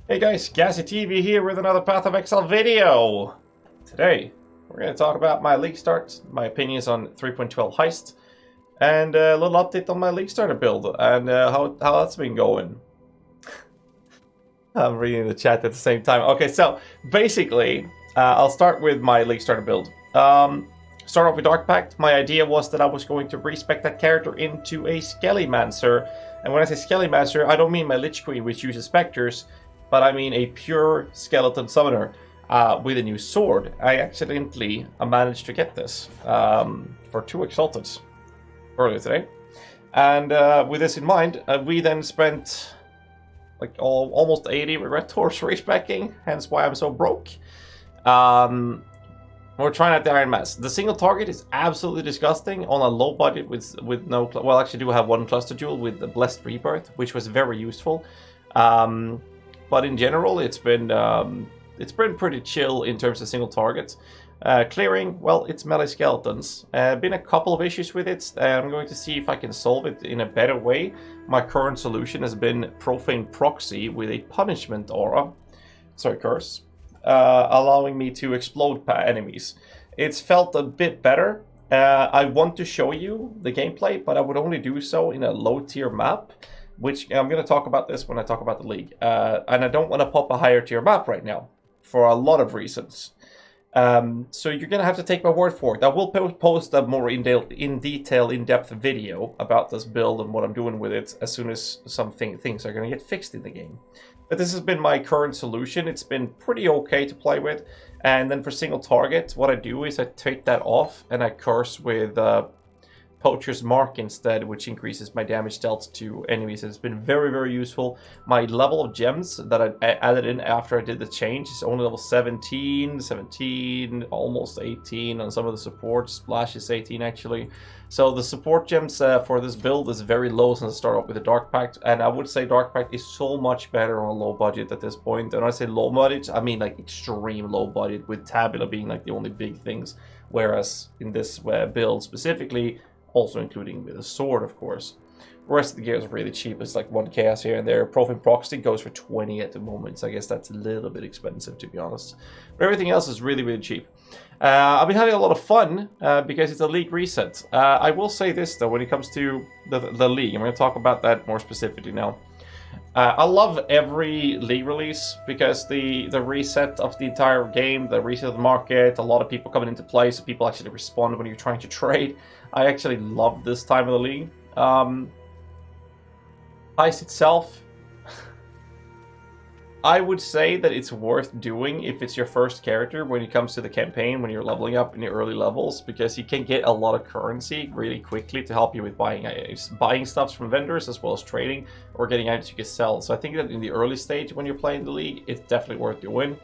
Hey guys, GhazzyTV here with another Path of Exile video! Today, we're going to talk about my league start, my opinions on 3.12 Heist, and a little update on my league starter build, and how that's been going. I'm reading the chat at the same time. Okay, so basically, I'll start with my league starter build. Start off with Dark Pact. My idea was that I was going to respec that character into a Skellymancer, and when I say Skellymancer, I don't mean my Lich Queen, which uses specters, but I mean a pure skeleton summoner with a new sword. I accidentally managed to get this for 2 Exalted earlier today. And with this in mind, we then spent like almost 80 with Red Horse respecking, hence why I'm so broke. We're trying out the Iron Mass. The single target is absolutely disgusting on a low budget with no... Well, actually do have one cluster jewel with the Blessed Rebirth, which was very useful. But in general, it's been pretty chill in terms of single targets. Clearing, well, it's melee skeletons. Been a couple of issues with it. I'm going to see if I can solve it in a better way. My current solution has been Profane Proxy with a punishment aura. Sorry, curse. Allowing me to explode enemies. It's felt a bit better. I want to show you the gameplay, but I would only do so in a low tier map, which I'm going to talk about this when I talk about the league. And I don't want to pop a higher tier map right now for a lot of reasons. So you're going to have to take my word for it. I will post a more in-depth video about this build and what I'm doing with it as soon as some things are going to get fixed in the game. But this has been my current solution. It's been pretty okay to play with. And then for single target, what I do is I take that off and I curse with Poacher's Mark instead, which increases my damage dealt to enemies. It's been very, very useful. My level of gems that I added in after I did the change is only level 17, almost 18 on some of the supports. Splash is 18 actually. So the support gems for this build is very low since I start off with the Dark Pact, and I would say Dark Pact is so much better on a low budget at this point. And when I say low budget, I mean like extreme low budget, with Tabula being like the only big things, whereas in this build specifically, also including with a sword, of course. The rest of the gear is really cheap. It's like 1 chaos here and there. Profane Proxy goes for 20 at the moment, so I guess that's a little bit expensive, to be honest. But everything else is really, really cheap. I've been having a lot of fun because it's a league reset. I will say this, though, when it comes to the league. I'm going to talk about that more specifically now. I love every league release because the reset of the entire game, the reset of the market, a lot of people coming into play, so people actually respond when you're trying to trade. I actually love this time of the league. Heist itself, I would say that it's worth doing if it's your first character when it comes to the campaign, when you're leveling up in the early levels, because you can get a lot of currency really quickly to help you with buying stuff from vendors as well as trading, or getting items you can sell. So I think that in the early stage when you're playing the league, it's definitely worth doing,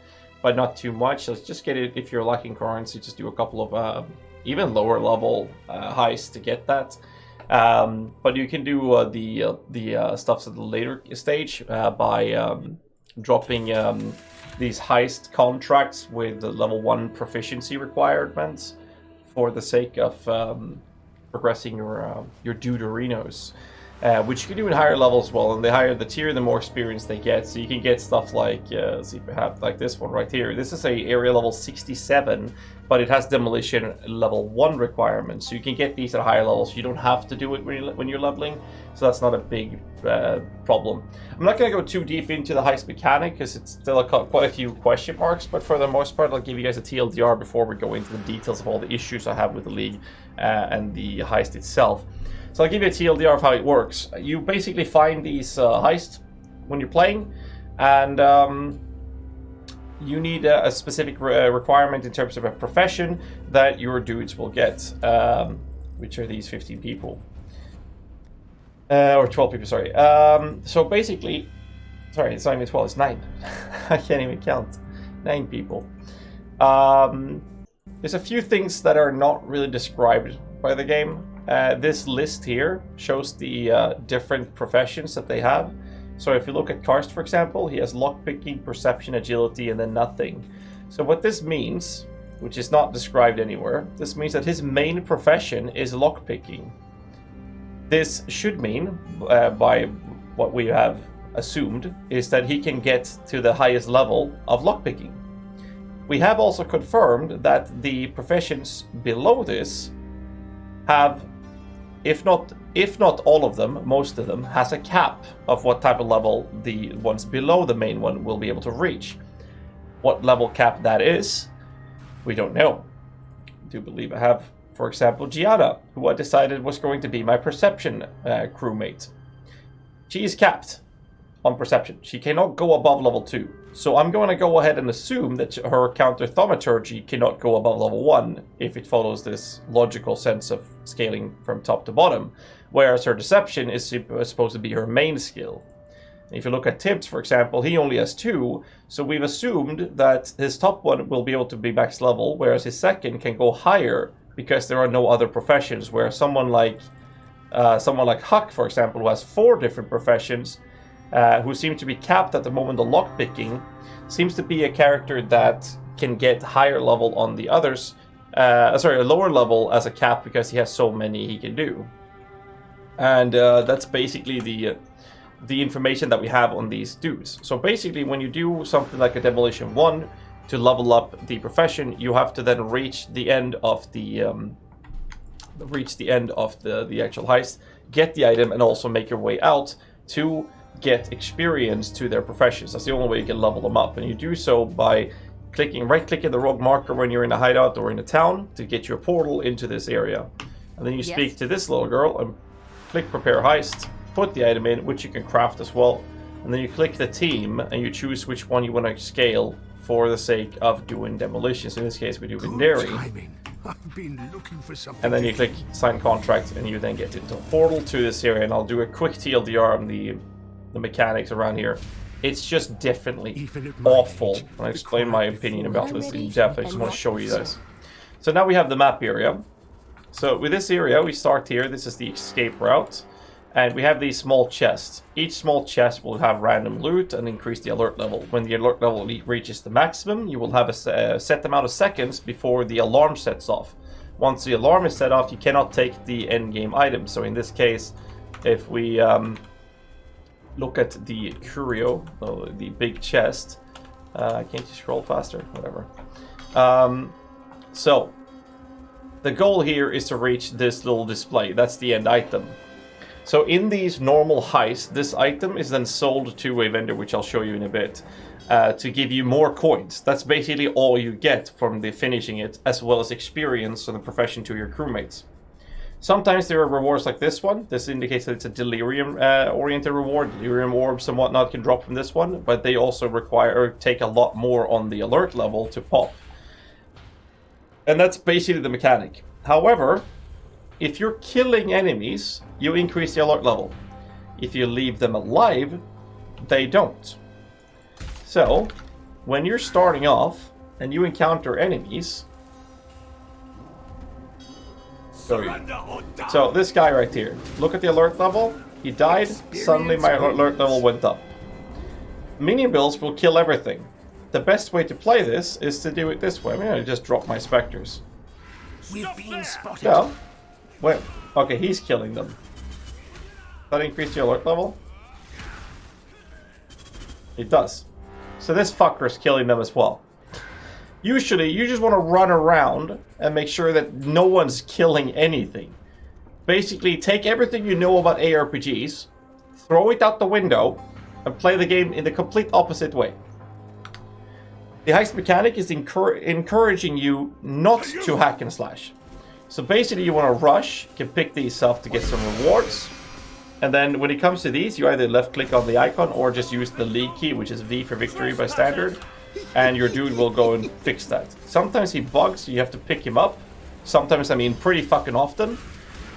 but not too much. So just get it. If you're lacking currency, just do a couple of even lower level heists to get that. But you can do the stuffs at the later stage by dropping these heist contracts with the level 1 proficiency requirements for the sake of progressing your Deuterinos, which you can do in higher levels as well. And the higher the tier, the more experience they get. So you can get stuff like, see if we have like this one right here. This is a area level 67, but it has demolition level 1 requirements. So you can get these at higher levels. You don't have to do it when you're leveling. So that's not a big problem. I'm not going to go too deep into the heist mechanic because it's still quite a few question marks. But for the most part, I'll give you guys a TLDR before we go into the details of all the issues I have with the league and the heist itself. So I'll give you a TLDR of how it works. You basically find these heists when you're playing, and you need a specific requirement in terms of a profession that your dudes will get, which are these 15 people. Or 12 people, sorry. So basically, sorry, it's not even 12, it's 9. I can't even count. 9 people. There's a few things that are not really described by the game. This list here shows the different professions that they have. So if you look at Karst, for example, he has lockpicking, perception, agility, and then nothing. So what this means, which is not described anywhere, this means that his main profession is lockpicking. This should mean, by what we have assumed is that he can get to the highest level of lockpicking. We have also confirmed that the professions below this have, if not all of them, most of them, has a cap of what type of level the ones below the main one will be able to reach. What level cap that is, we don't know. I do believe I have, for example, Gianna, who I decided was going to be my perception crewmate. She is capped on perception. She cannot go above level 2. So I'm going to go ahead and assume that her counter thaumaturgy cannot go above level 1 if it follows this logical sense of scaling from top to bottom, whereas her deception is supposed to be her main skill. If you look at Tibbs, for example, he only has 2, so we've assumed that his top one will be able to be max level, whereas his second can go higher because there are no other professions, where someone like Huck, for example, who has 4 different professions, who seem to be capped at the moment on lockpicking, seems to be a character that can get higher level on the others, a lower level as a cap because he has so many he can do. And that's basically the information that we have on these dudes. So basically, when you do something like a Demolition 1 to level up the profession, you have to then reach the end of the actual heist, get the item, and also make your way out to get experience to their professions. That's the only way you can level them up, and you do so by right-clicking the rogue marker when you're in a hideout or in a town to get your portal into this area. And then you speak to this little girl and click Prepare Heist, put the item in, which you can craft as well, and then you click the team and you choose which one you want to scale for the sake of doing demolitions. In this case, we do Vendari. I've been looking for something. And then you click Sign Contract, and you then get into a portal to this area. And I'll do a quick TLDR on the mechanics around here. It's just definitely awful. And I'll explain my opinion about this in depth. I just want to show you guys. So now we have the map area. So with this area, we start here. This is the escape route. And we have these small chests. Each small chest will have random loot and increase the alert level. When the alert level reaches the maximum, you will have a set amount of seconds before the alarm sets off. Once the alarm is set off, you cannot take the end game item. So in this case, if we look at the curio, the big chest, can't you scroll faster? Whatever. So the goal here is to reach this little display. That's the end item. So in these normal heists, this item is then sold to a vendor, which I'll show you in a bit, to give you more coins. That's basically all you get from the finishing it, as well as experience on the profession to your crewmates. Sometimes there are rewards like this one. This indicates that it's a delirium-oriented reward. Delirium orbs and whatnot can drop from this one, but they also take a lot more on the alert level to pop. And that's basically the mechanic. However, if you're killing enemies, you increase the alert level. If you leave them alive, they don't. So, when you're starting off and you encounter enemies... So this guy right here, look at the alert level. He died, suddenly my alert level went up. Minion builds will kill everything. The best way to play this is to do it this way. I'm going to just drop my specters. We've been spotted. So, wait, okay, he's killing them. That increase the alert level? It does. So this fucker's killing them as well. Usually, you just want to run around and make sure that no one's killing anything. Basically, take everything you know about ARPGs, throw it out the window, and play the game in the complete opposite way. The heist mechanic is encouraging you not to hack and slash. So basically, you want to rush, you can pick these up to get some rewards. And then when it comes to these, you either left click on the icon or just use the lead key, which is V for victory by standard. And your dude will go and fix that. Sometimes he bugs, you have to pick him up. Sometimes, I mean pretty fucking often,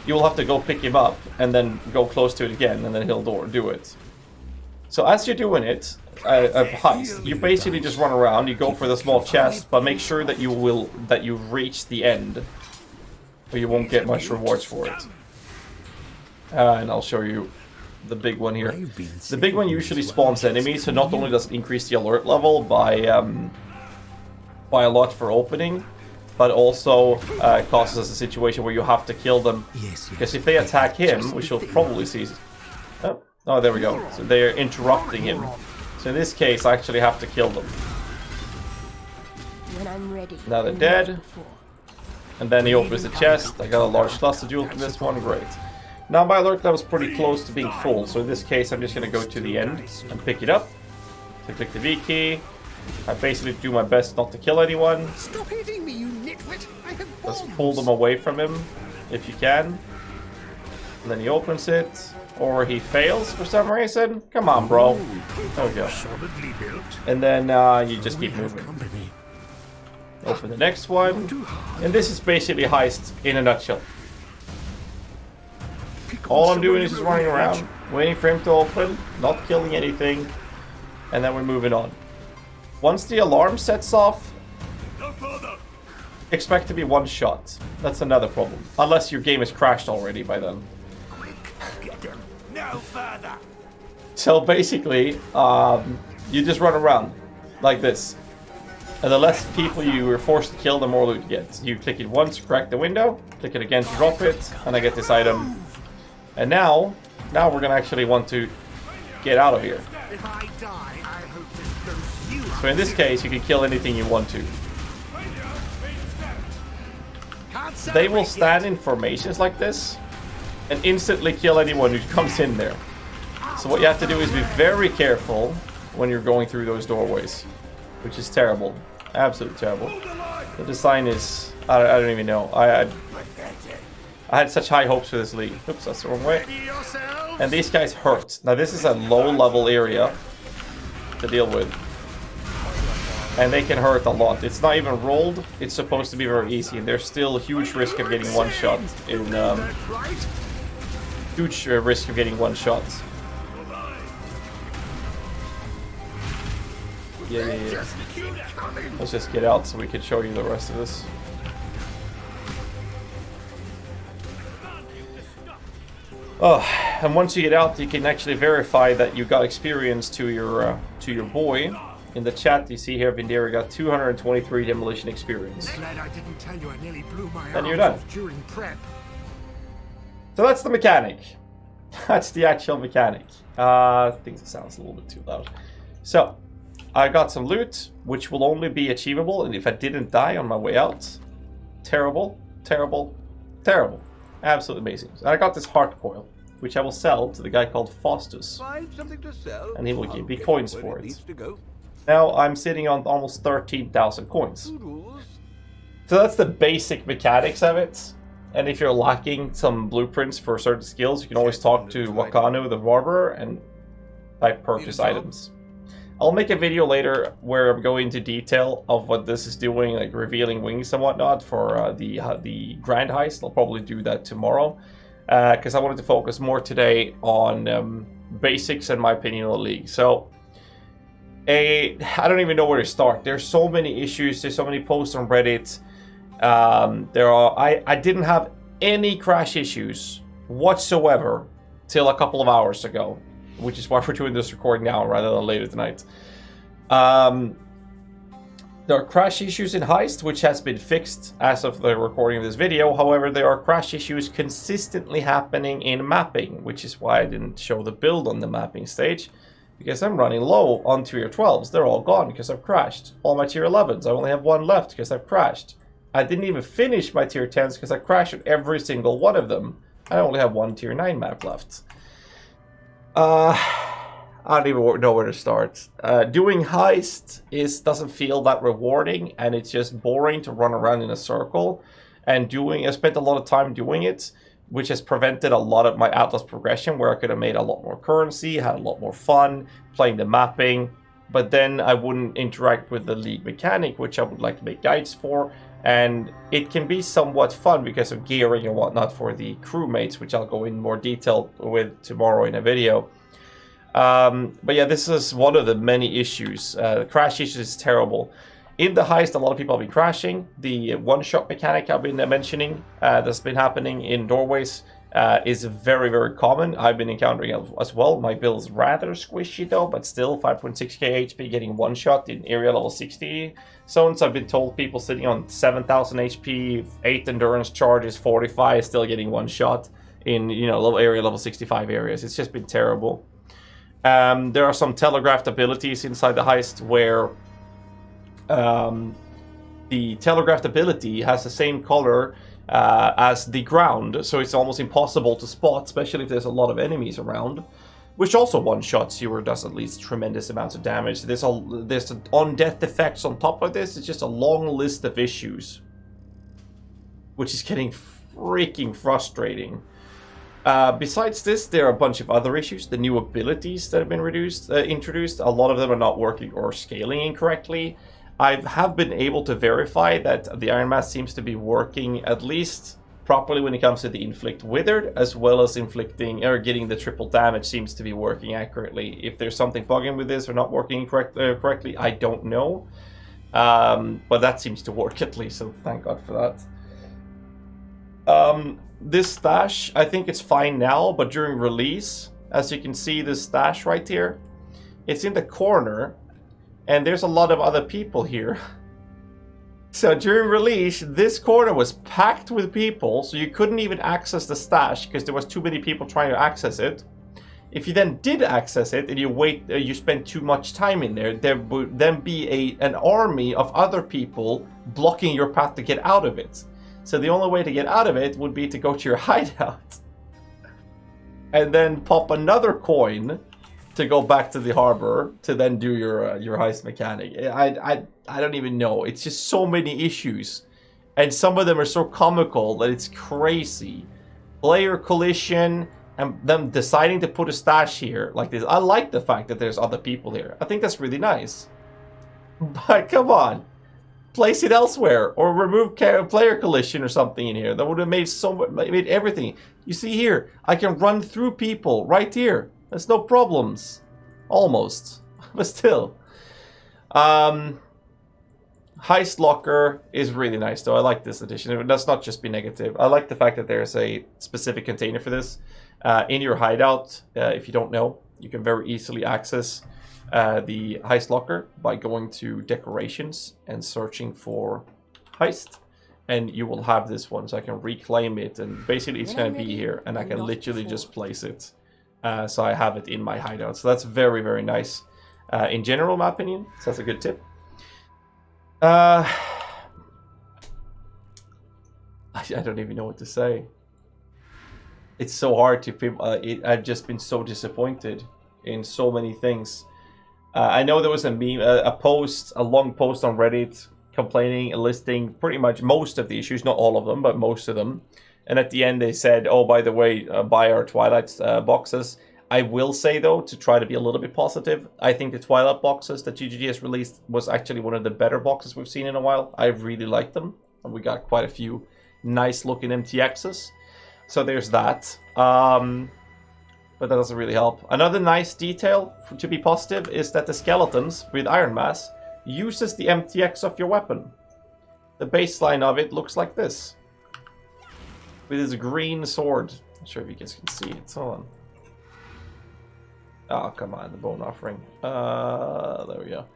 you will have to go pick him up and then go close to it again, and then he'll do it. So as you're doing it, a heist, you basically just run around, you go for the small chest, but make sure that you reach the end, or you won't get much rewards for it. And I'll show you the big one here. The big one usually spawns enemies, so not only does it increase the alert level by a lot for opening, but also causes us a situation where you have to kill them. Because if they attack him, which you'll probably see... Oh, Oh, there we go. So they're interrupting him. So in this case, I actually have to kill them. When I'm ready. Now they're dead. And then he opens the chest. I got a large cluster jewel from this one. Great. Now my alert level is pretty close to being full. So in this case, I'm just going to go to the end and pick it up. So click the V key. I basically do my best not to kill anyone. Stop hitting me, you nitwit! I have Just bombs. pull them away from him if you can. And then he opens it. Or he fails for some reason. Come on, bro. There we go. Solidly built. And then you just keep moving. Company. Open the next one. And this is basically Heist in a nutshell. All I'm doing is just running around, waiting for him to open, not killing anything, and then we're moving on. Once the alarm sets off, expect to be one shot. That's another problem. Unless your game has crashed already by then. Quick, get them. No further. So basically, you just run around like this. And the less people you are forced to kill, the more loot you get. You click it once to crack the window, click it again to drop it, and I get this item. And now we're gonna actually want to get out of here. If I die, I hope this goes you. So in this case, you can kill anything you want to. They will stand in formations like this and instantly kill anyone who comes in there. So what you have to do is be very careful when you're going through those doorways, which is terrible. Absolutely terrible. The design is... I don't even know. I had such high hopes for this league. Oops, that's the wrong way. And these guys hurt. Now this is a low-level area to deal with. And they can hurt a lot. It's not even rolled. It's supposed to be very easy. And there's still a huge risk of getting one shot. Huge risk of getting one shot. Yeah. Let's just get out so we can show you the rest of this. Oh, and once you get out, you can actually verify that you got experience to your boy. In the chat, you see here, Vindera got 223 demolition experience. Glad I didn't tell you I nearly blew my And you're arms done. off during prep. So that's the mechanic. That's the actual mechanic. I think it sounds a little bit too loud. So, I got some loot, which will only be achievable, and if I didn't die on my way out, terrible, terrible, terrible. Absolutely amazing. And I got this heart coil, which I will sell to the guy called Faustus. Find something to sell. And he will I'll give me get coins where for it. needs to go. Now I'm sitting on almost 13,000 coins. Toodles. So that's the basic mechanics of it. And if you're lacking some blueprints for certain skills, you can always talk to Wakano the barber and purchase items. I'll make a video later where I'm going into detail of what this is doing, like revealing wings and whatnot for the grand heist. I'll probably do that tomorrow because I wanted to focus more today on basics and my opinion on the league. So I don't even know where to start. There's so many issues. There's so many posts on Reddit. I didn't have any crash issues whatsoever till a couple of hours ago, which is why we're doing this recording now rather than later tonight. There are crash issues in Heist, which has been fixed as of the recording of this video. However, there are crash issues consistently happening in mapping, which is why I didn't show the build on the mapping stage, because I'm running low on tier 12s. They're all gone because I've crashed. All my tier 11s, I only have one left because I've crashed. I didn't even finish my tier 10s because I crashed at every single one of them. I only have one tier 9 map left. I don't even know where to start. Doing Heist doesn't feel that rewarding, and it's just boring to run around in a circle. And I spent a lot of time doing it, which has prevented a lot of my Atlas progression, where I could have made a lot more currency, had a lot more fun playing the mapping, but then I wouldn't interact with the league mechanic, which I would like to make guides for. And it can be somewhat fun because of gearing and whatnot for the crewmates, which I'll go in more detail with tomorrow in a video. But yeah, this is one of the many issues. The crash issues is terrible. In the Heist, a lot of people have been crashing. The one-shot mechanic I've been mentioning that's been happening in doorways is very, very common. I've been encountering it as well. My build is rather squishy though, but still 5.6k HP getting one shot in area level 60 zones. I've been told people sitting on 7,000 HP, 8 endurance charges, 45 still getting one shot in area level 65 areas. It's just been terrible. There are some telegraphed abilities inside the heist where the telegraphed ability has the same color as the ground, so it's almost impossible to spot, especially if there's a lot of enemies around, which also one-shots you or does at least tremendous amounts of damage. There's on-death effects on top of this. It's just a long list of issues, which is getting freaking frustrating. Besides this, there are a bunch of other issues. The new abilities that have been introduced, a lot of them are not working or scaling incorrectly. I have been able to verify that the Iron Mask seems to be working at least properly when it comes to the Inflict Withered, as well as inflicting or getting the triple damage seems to be working accurately. If there's something bugging with this or not working correctly, I don't know. But that seems to work at least, so thank God for that. This stash, I think it's fine now, but during release, as you can see this stash right here, it's in the corner, and there's a lot of other people here. So during release, this corner was packed with people, so you couldn't even access the stash because there was too many people trying to access it. If you then did access it and you spent too much time in there would then be an army of other people blocking your path to get out of it. So the only way to get out of it would be to go to your hideout and then pop another coin to go back to the harbor to then do your heist mechanic. I don't even know. It's just so many issues, and some of them are so comical that it's crazy. Player collision and them deciding to put a stash here like this. I like the fact that there's other people here. I think that's really nice. But come on, place it elsewhere or remove player collision or something in here. That would have made everything. You see here, I can run through people right here. There's no problems. Almost. But still. Heist Locker is really nice though. I like this addition. It does not just be negative. I like the fact that there's a specific container for this. In your hideout, if you don't know, you can very easily access the Heist Locker by going to Decorations and searching for Heist. And you will have this one, so I can reclaim it. And basically it's going to be here. And I can literally just place it. So I have it in my hideout. So that's very, very nice. In general, in my opinion, so that's a good tip. I don't even know what to say. It's so hard to... I've just been so disappointed in so many things. I know there was a meme, a long post on Reddit complaining, listing pretty much most of the issues, not all of them, but most of them. And at the end they said, oh, by the way, buy our Twilight boxes. I will say, though, to try to be a little bit positive, I think the Twilight boxes that GGG has released was actually one of the better boxes we've seen in a while. I really like them. And we got quite a few nice-looking MTXs. So there's that. But that doesn't really help. Another nice detail, to be positive, is that the skeletons with Iron Mass uses the MTX of your weapon. The baseline of it looks like this. With his green sword. Not sure if you guys can see it. Hold on. Oh, come on, the bone offering. There we go.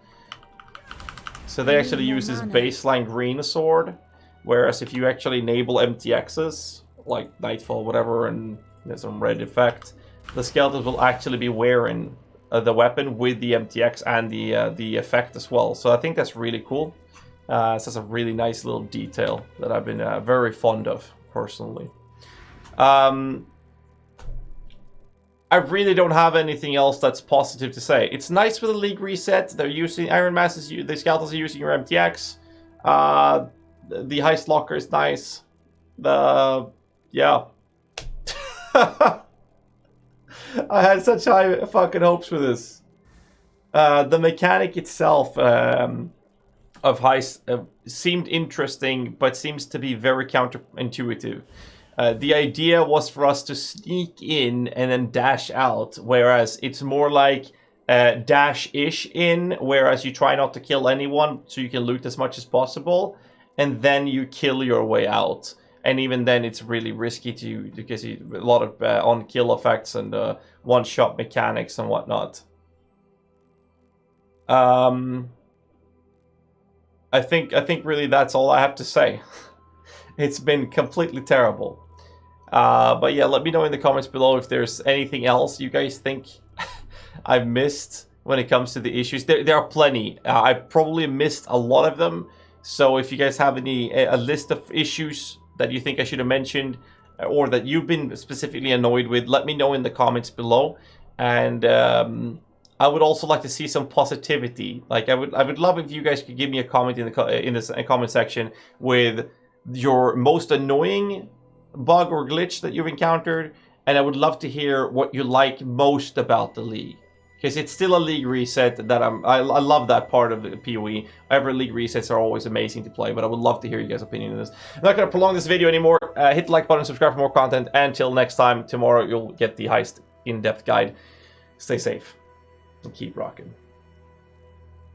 So they actually use this baseline green sword, whereas if you actually enable MTXs, like Nightfall, whatever, and there's some red effect, the skeletons will actually be wearing the weapon with the MTX and the effect as well. So I think that's really cool. So that's a really nice little detail that I've been very fond of, personally. I really don't have anything else that's positive to say. It's nice with the league reset. They're using Iron Masses, the skeletons are using your MTX. The Heist Locker is nice. Yeah. I had such high fucking hopes for this. The mechanic itself of Heist seemed interesting, but seems to be very counterintuitive. The idea was for us to sneak in and then dash out, whereas it's more like dash-ish in, whereas you try not to kill anyone so you can loot as much as possible, and then you kill your way out. And even then it's really risky because a lot of on-kill effects and one-shot mechanics and whatnot. I think really that's all I have to say. It's been completely terrible. But yeah, let me know in the comments below if there's anything else you guys think I've missed when it comes to the issues. There are plenty. I probably missed a lot of them. So if you guys have a list of issues that you think I should have mentioned, or that you've been specifically annoyed with, let me know in the comments below. And I would also like to see some positivity. Like I would love if you guys could give me a comment in the comment section with your most annoying bug or glitch that you've encountered, and I would love to hear what you like most about the league. Because it's still a league reset that I love that part of the PoE. Every league resets are always amazing to play, but I would love to hear you guys' opinion on this. I'm not going to prolong this video anymore. Hit the like button, subscribe for more content, and until next time, tomorrow you'll get the Heist in-depth guide. Stay safe and keep rocking.